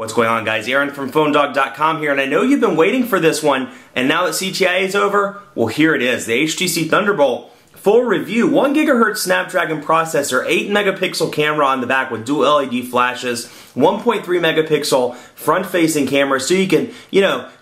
What's going on, guys? Aaron from PhoneDog.com here, and I know you've been waiting for this one, and now that CTIA is over, well, here it is, the HTC ThunderBolt full review. 1 GHz Snapdragon processor, 8 megapixel camera on the back with dual LED flashes, 1.3 megapixel front-facing camera, so you can,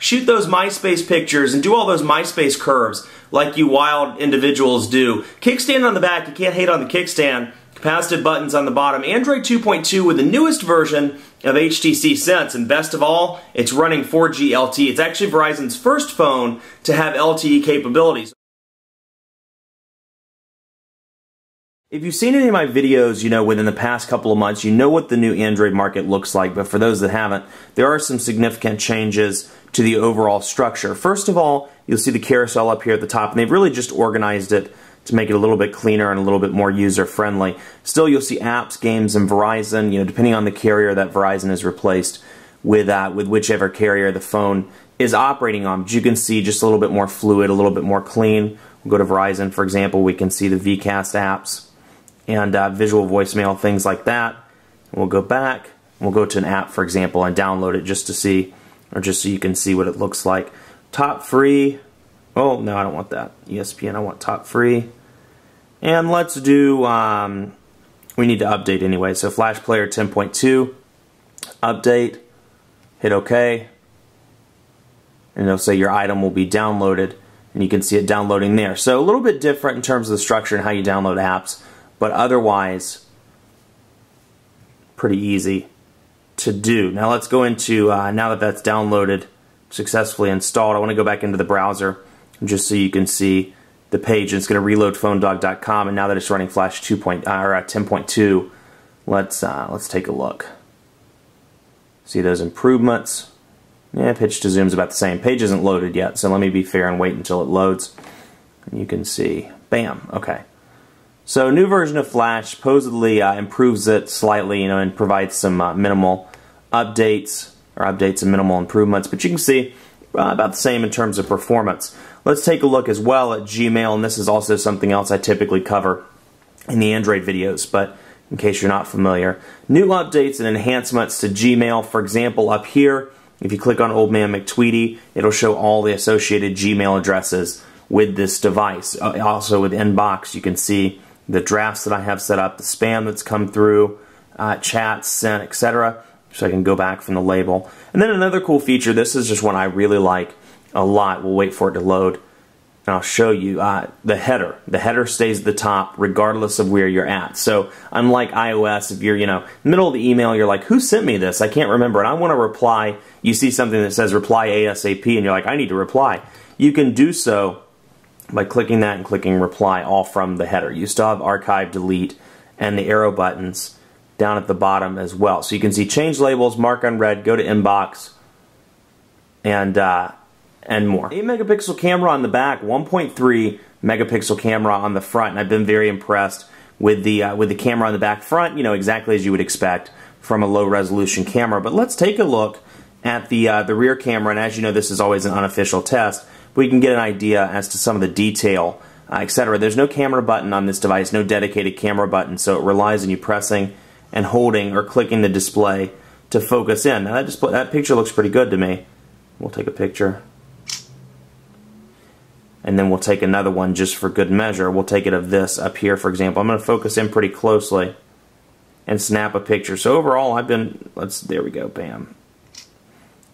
shoot those MySpace pictures and do all those MySpace curves like you wild individuals do. Kickstand on the back, you can't hate on the kickstand. Capacitive buttons on the bottom. Android 2.2 with the newest version of HTC Sense, and best of all, it's running 4G LTE. It's actually Verizon's first phone to have LTE capabilities. If you've seen any of my videos, within the past couple of months, you know what the new Android market looks like, but for those that haven't, there are some significant changes to the overall structure. First of all, you'll see the carousel up here at the top, and they've really just organized it to make it a little bit cleaner and a little bit more user-friendly. Still, you'll see apps, games, and Verizon, depending on the carrier that Verizon is replaced with whichever carrier the phone is operating on. But you can see just a little bit more fluid, a little bit more clean. We'll go to Verizon, for example, we can see the VCast apps and visual voicemail, things like that. We'll go back, we'll go to an app, for example, and download it just to see, or just so you can see what it looks like. Top free. Oh, no, I don't want that. ESPN, I want top free. And let's do, we need to update anyway. So Flash Player 10.2, update, hit OK. And it'll say your item will be downloaded. And you can see it downloading there. So a little bit different in terms of the structure and how you download apps. But otherwise, pretty easy to do. Now let's go into, now that that's downloaded, successfully installed, I want to go back into the browser just so you can see the page. It's going to reload PhoneDog.com, and now that it's running Flash 10.2, let's take a look. See those improvements? Yeah, pitch to zoom's about the same. Page isn't loaded yet, so let me be fair and wait until it loads. And you can see, bam, okay. So new version of Flash supposedly improves it slightly, and provides some minimal updates, or updates and minimal improvements, but you can see about the same in terms of performance. Let's take a look as well at Gmail, and this is also something else I typically cover in the Android videos, but in case you're not familiar. New updates and enhancements to Gmail. For example, up here, if you click on Old Man McTweety, it'll show all the associated Gmail addresses with this device. Also with Inbox, you can see the drafts that I have set up, the spam that's come through, chats sent, etc. So I can go back from the label. And then another cool feature, this is just one I really like a lot. We'll wait for it to load, and I'll show you the header. The header stays at the top regardless of where you're at. So unlike iOS, if you're, in the middle of the email, you're like, who sent me this? I can't remember, and I want to reply. You see something that says reply ASAP, and you're like, I need to reply. You can do so by clicking that and clicking reply all from the header. You still have archive, delete, and the arrow buttons down at the bottom as well. So you can see change labels, mark unread, go to inbox, and more. 8 megapixel camera on the back, 1.3 megapixel camera on the front, and I've been very impressed with the camera on the back front, exactly as you would expect from a low resolution camera. But let's take a look at the rear camera, and as you know, this is always an unofficial test, but we can get an idea as to some of the detail, etc. There's no camera button on this device, no dedicated camera button, so it relies on you pressing and holding or clicking the display to focus in. Now that picture looks pretty good to me. We'll take a picture. And then we'll take another one just for good measure. We'll take it of this up here, for example. I'm going to focus in pretty closely and snap a picture. So overall, there we go, bam.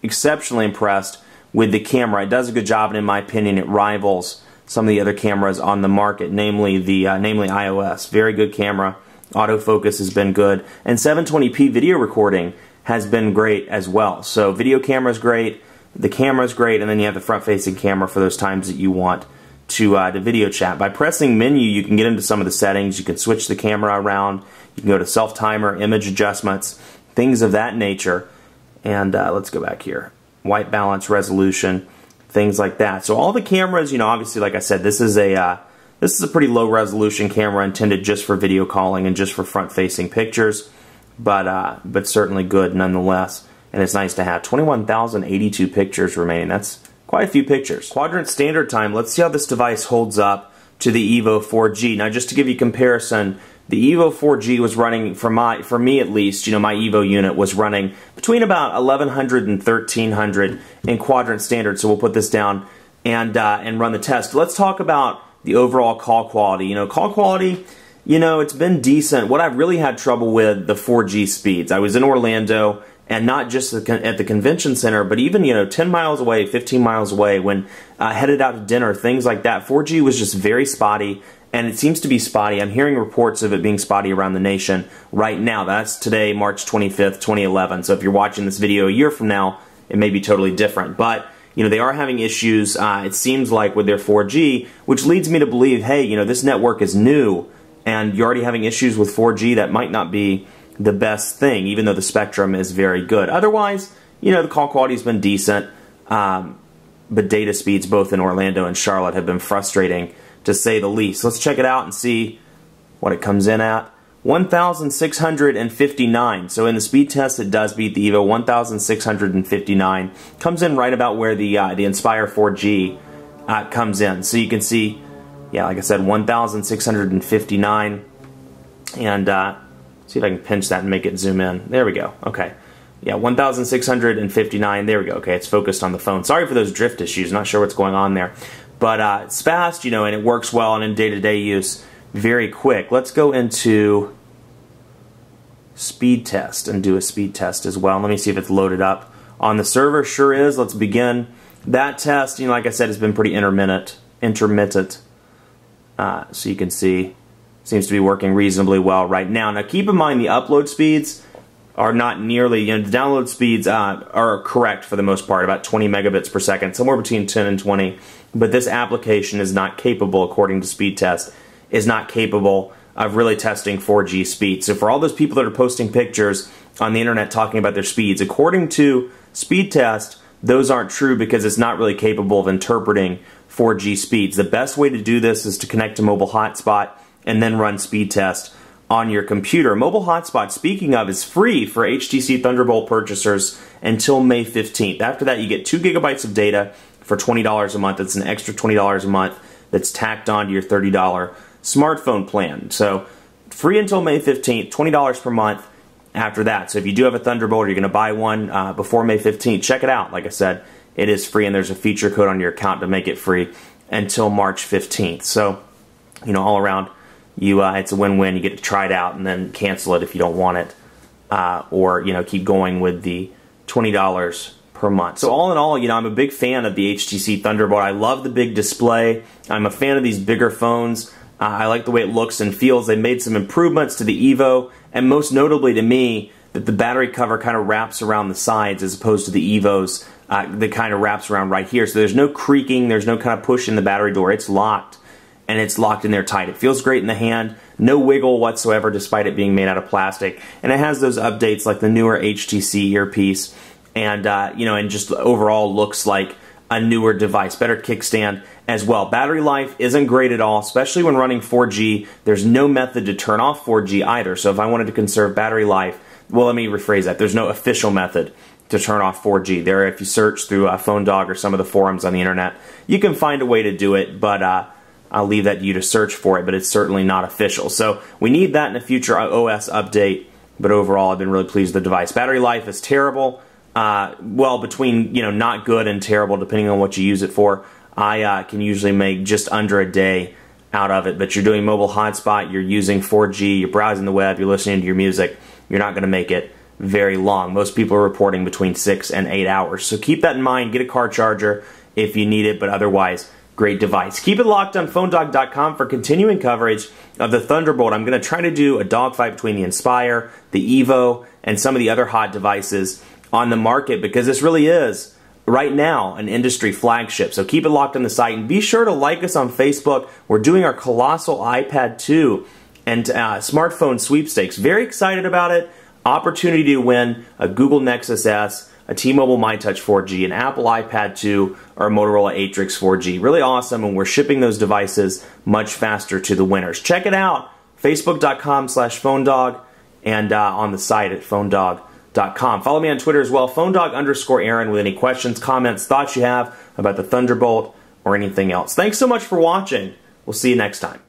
Exceptionally impressed with the camera. It does a good job, and in my opinion, it rivals some of the other cameras on the market, namely iOS. Very good camera. Autofocus has been good, and 720p video recording has been great as well. So video camera is great, the camera is great, and then you have the front-facing camera for those times that you want to video chat. By pressing menu, you can get into some of the settings. You can switch the camera around. You can go to self-timer, image adjustments, things of that nature. And let's go back here. White balance, resolution, things like that. So all the cameras, obviously, like I said, this is a pretty low resolution camera intended just for video calling and just for front-facing pictures, but certainly good nonetheless. And it's nice to have 21,082 pictures remaining. That's quite a few pictures. Quadrant standard time. Let's see how this device holds up to the Evo 4G. Now, just to give you comparison, the Evo 4G was running, for me at least, you know, my Evo unit was running between about 1100 and 1300 in quadrant standard. So we'll put this down and run the test. Let's talk about the overall call quality. You know, call quality, you know, it's been decent. What I've really had trouble with, the 4G speeds. I was in Orlando, and not just at the convention center, but even, you know, 10 miles away, 15 miles away, when headed out to dinner, things like that. 4G was just very spotty, and it seems to be spotty. I'm hearing reports of it being spotty around the nation right now. That's today, March 25th, 2011. So if you're watching this video a year from now, it may be totally different. But, you know, they are having issues, it seems like, with their 4G, which leads me to believe, hey, you know, this network is new, and you're already having issues with 4G. That might not be the best thing, even though the spectrum is very good. Otherwise, you know, the call quality has been decent, but data speeds both in Orlando and Charlotte have been frustrating, to say the least. Let's check it out and see what it comes in at. 1,659. So in the speed test, it does beat the Evo. 1,659 comes in right about where the Inspire 4G comes in. So you can see, yeah, like I said, 1,659, and see if I can pinch that and make it zoom in. There we go. Okay. Yeah, 1,659. There we go. Okay, it's focused on the phone. Sorry for those drift issues. Not sure what's going on there. But it's fast, you know, and it works well, and in day-to-day use, very quick. Let's go into speed test and do a speed test as well. Let me see if it's loaded up on the server. Sure is. Let's begin. That test, you know, like I said, has been pretty intermittent. So you can see, seems to be working reasonably well right now. Now keep in mind the upload speeds are not nearly, you know, the download speeds are correct for the most part, about 20 megabits per second, somewhere between 10 and 20, but this application is not capable, according to speed test, is not capable of really testing 4G speed. So for all those people that are posting pictures on the internet talking about their speeds, according to speed test, those aren't true because it's not really capable of interpreting 4G speeds. The best way to do this is to connect to mobile hotspot and then run speed test on your computer. Mobile hotspot, speaking of, is free for HTC ThunderBolt purchasers until May 15th. After that, you get 2 gigabytes of data for $20 a month. It's an extra $20 a month that's tacked on to your $30 smartphone plan. So free until May 15th, $20 per month after that. So if you do have a Thunderbolt or you're going to buy one before May 15th, check it out. Like I said, it is free, and there's a feature code on your account to make it free until March 15th. So, you know, all around, it's a win-win. You get to try it out and then cancel it if you don't want it, or, you know, keep going with the $20 per month. So all in all, you know, I'm a big fan of the HTC ThunderBolt. I love the big display. I'm a fan of these bigger phones. I like the way it looks and feels. They made some improvements to the Evo, and most notably to me, that the battery cover kind of wraps around the sides as opposed to the Evos that kind of wraps around right here. So there's no creaking, there's no kind of push in the battery door. It's locked, and it's locked in there tight. It feels great in the hand, no wiggle whatsoever despite it being made out of plastic. And it has those updates like the newer HTC earpiece, and you know, and just overall looks like a newer device. Better kickstand as well. Battery life isn't great at all, especially when running 4G. There's no method to turn off 4G either. So if I wanted to conserve battery life, well, let me rephrase that. There's no official method to turn off 4G. There, if you search through PhoneDog or some of the forums on the internet, you can find a way to do it, but I'll leave that to you to search for it, but it's certainly not official. So we need that in a future OS update, but overall I've been really pleased with the device. Battery life is terrible. Well, between, you know, not good and terrible depending on what you use it for. I can usually make just under a day out of it, but you're doing mobile hotspot, you're using 4G, you're browsing the web, you're listening to your music, you're not going to make it very long. Most people are reporting between 6 and 8 hours. So keep that in mind. Get a car charger if you need it, but otherwise, great device. Keep it locked on PhoneDog.com for continuing coverage of the Thunderbolt. I'm going to try to do a dogfight between the Inspire, the Evo, and some of the other hot devices on the market, because this really is, right now, an industry flagship. So keep it locked on the site, and be sure to like us on Facebook. We're doing our colossal iPad 2 and smartphone sweepstakes. Very excited about it. Opportunity to win a Google Nexus S, a T-Mobile MyTouch 4G, an Apple iPad 2, or a Motorola Atrix 4G. Really awesome, and we're shipping those devices much faster to the winners. Check it out, facebook.com/PhoneDog, and on the site at PhoneDog.com. Follow me on Twitter as well, PhoneDog_Aaron, with any questions, comments, thoughts you have about the Thunderbolt or anything else. Thanks so much for watching. We'll see you next time.